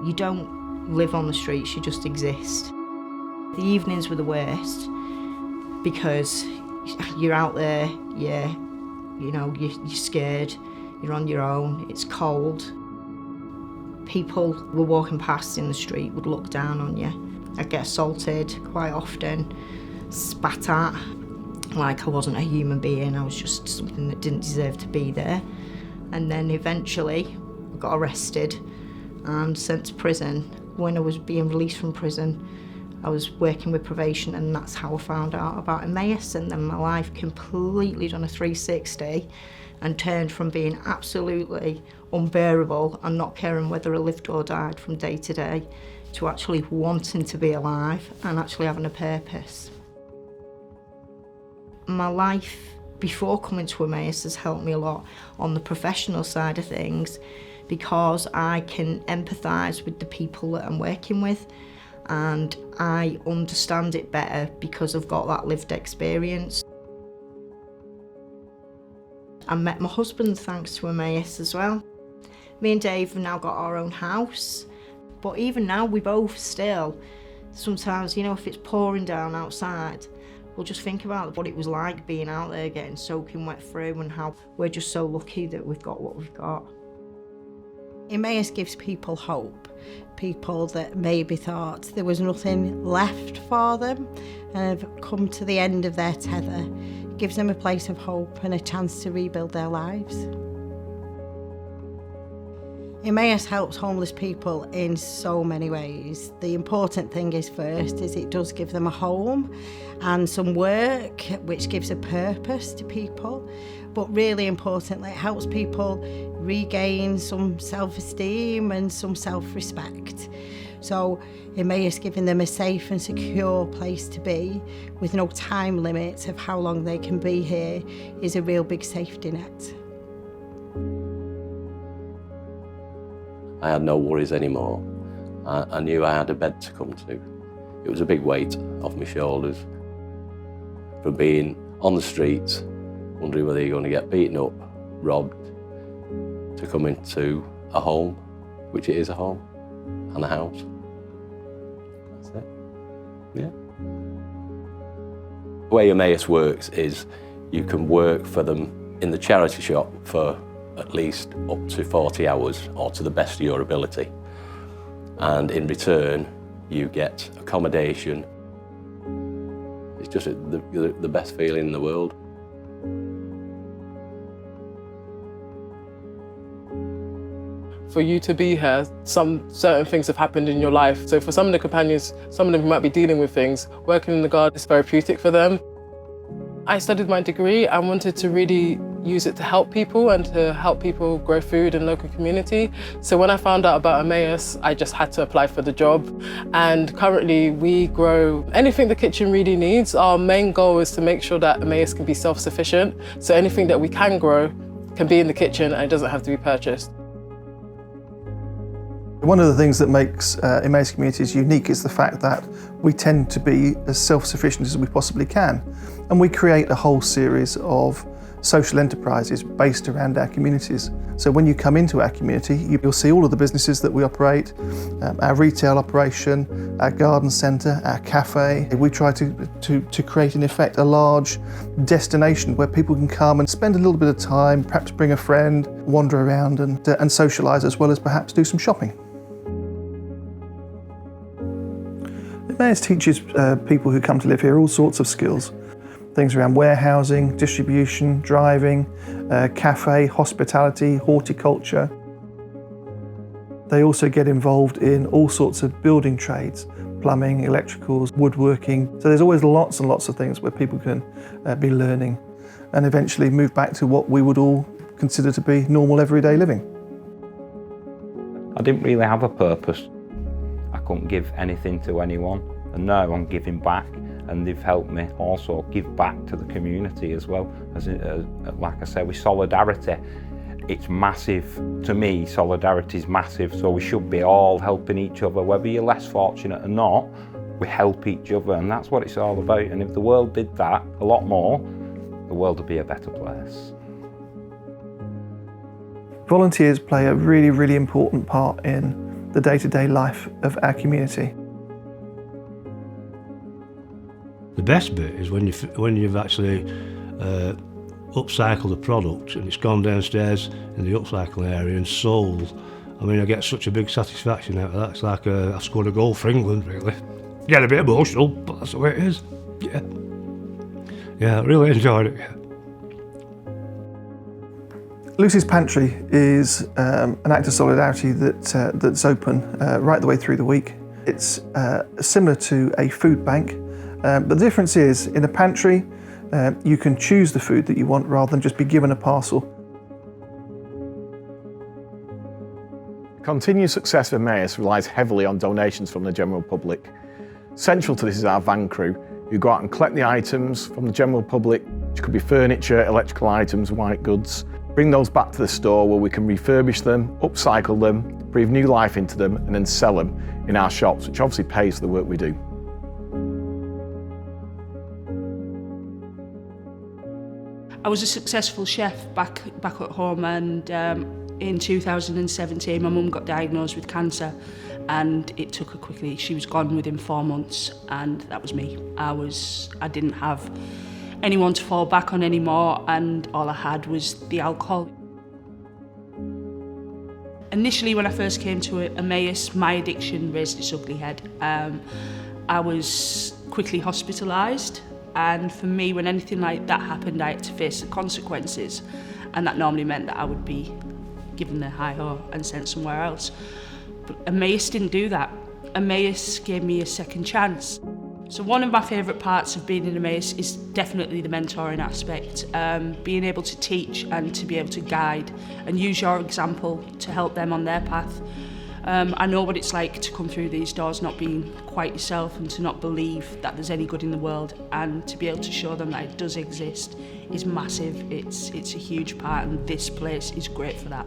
You don't live on the streets, you just exist. The evenings were the worst because you're out there, you're scared, you're on your own, it's cold. People were walking past in the street would look down on you. I'd get assaulted quite often, spat at, like I wasn't a human being, I was just something that didn't deserve to be there. And then eventually I got arrested and sent to prison. When I was being released from prison, I was working with probation, and that's how I found out about Emmaus, and then my life completely done a 360 and turned from being absolutely unbearable and not caring whether I lived or died from day to day to actually wanting to be alive and actually having a purpose. My life before coming to Emmaus has helped me a lot on the professional side of things because I can empathise with the people that I'm working with, and I understand it better because I've got that lived experience. I met my husband thanks to Emmaus as well. Me and Dave have now got our own house, but even now we both still, sometimes, if it's pouring down outside, we'll just think about what it was like being out there getting soaking wet through and how we're just so lucky that we've got what we've got. Emmaus gives people hope, people that maybe thought there was nothing left for them and have come to the end of their tether. It gives them a place of hope and a chance to rebuild their lives. Emmaus helps homeless people in so many ways. The important thing is it does give them a home and some work, which gives a purpose to people. But really importantly, it helps people regain some self-esteem and some self-respect. So Emmaus giving them a safe and secure place to be with no time limit of how long they can be here is a real big safety net. I had no worries anymore. I knew I had a bed to come to. It was a big weight off my shoulders from being on the streets, wondering whether you're going to get beaten up, robbed, to come into a home, which it is a home, and a house. That's it. Yeah. The way Emmaus works is you can work for them in the charity shop for at least up to 40 hours or to the best of your ability. And in return, you get accommodation. It's just the best feeling in the world. For you to be here, some certain things have happened in your life. So for some of the companions, some of them who might be dealing with things, working in the garden is therapeutic for them. I studied my degree and wanted to really use it to help people and to help people grow food in local community. So when I found out about Emmaus, I just had to apply for the job. And currently we grow anything the kitchen really needs. Our main goal is to make sure that Emmaus can be self-sufficient. So anything that we can grow can be in the kitchen and it doesn't have to be purchased. One of the things that makes Emmaus communities unique is the fact that we tend to be as self-sufficient as we possibly can. And we create a whole series of social enterprises based around our communities. So when you come into our community, you'll see all of the businesses that we operate, our retail operation, our garden centre, our cafe. We try to create, in effect, a large destination where people can come and spend a little bit of time, perhaps bring a friend, wander around and socialise, as well as perhaps do some shopping. Emmaus teaches people who come to live here all sorts of skills. Things around warehousing, distribution, driving, cafe, hospitality, horticulture. They also get involved in all sorts of building trades, plumbing, electricals, woodworking. So there's always lots and lots of things where people can be learning and eventually move back to what we would all consider to be normal everyday living. I didn't really have a purpose. I couldn't give anything to anyone, and now I'm giving back. And they've helped me also give back to the community as well. Like I said, with solidarity, it's massive. To me, solidarity is massive, so we should be all helping each other. Whether you're less fortunate or not, we help each other, and that's what it's all about. And if the world did that a lot more, the world would be a better place. Volunteers play a really, really important part in the day-to-day life of our community. The best bit is when you've actually upcycled the product and it's gone downstairs in the upcycling area and sold. I mean, I get such a big satisfaction out of that. It's like I've scored a goal for England, really. Get a bit emotional, but that's the way it is. Yeah, I really enjoyed it. Yeah. Lucy's Pantry is an act of solidarity that's open right the way through the week. It's similar to a food bank, but the difference is in a pantry you can choose the food that you want rather than just be given a parcel. Continued success of Emmaus relies heavily on donations from the general public. Central to this is our van crew, who go out and collect the items from the general public, which could be furniture, electrical items, white goods, bring those back to the store where we can refurbish them, upcycle them, breathe new life into them, and then sell them in our shops, which obviously pays for the work we do. I was a successful chef back at home, and in 2017 my mum got diagnosed with cancer, and it took her quickly. She was gone within 4 months, and that was me. I didn't have anyone to fall back on anymore, and all I had was the alcohol. Initially, when I first came to Emmaus, my addiction raised its ugly head. I was quickly hospitalised, and for me, when anything like that happened, I had to face the consequences, and that normally meant that I would be given the hi-ho and sent somewhere else. But Emmaus didn't do that. Emmaus gave me a second chance. So one of my favourite parts of being in Emmaus is definitely the mentoring aspect, being able to teach and to be able to guide and use your example to help them on their path. I know what it's like to come through these doors not being quite yourself and to not believe that there's any good in the world, and to be able to show them that it does exist is massive. It's a huge part, and this place is great for that.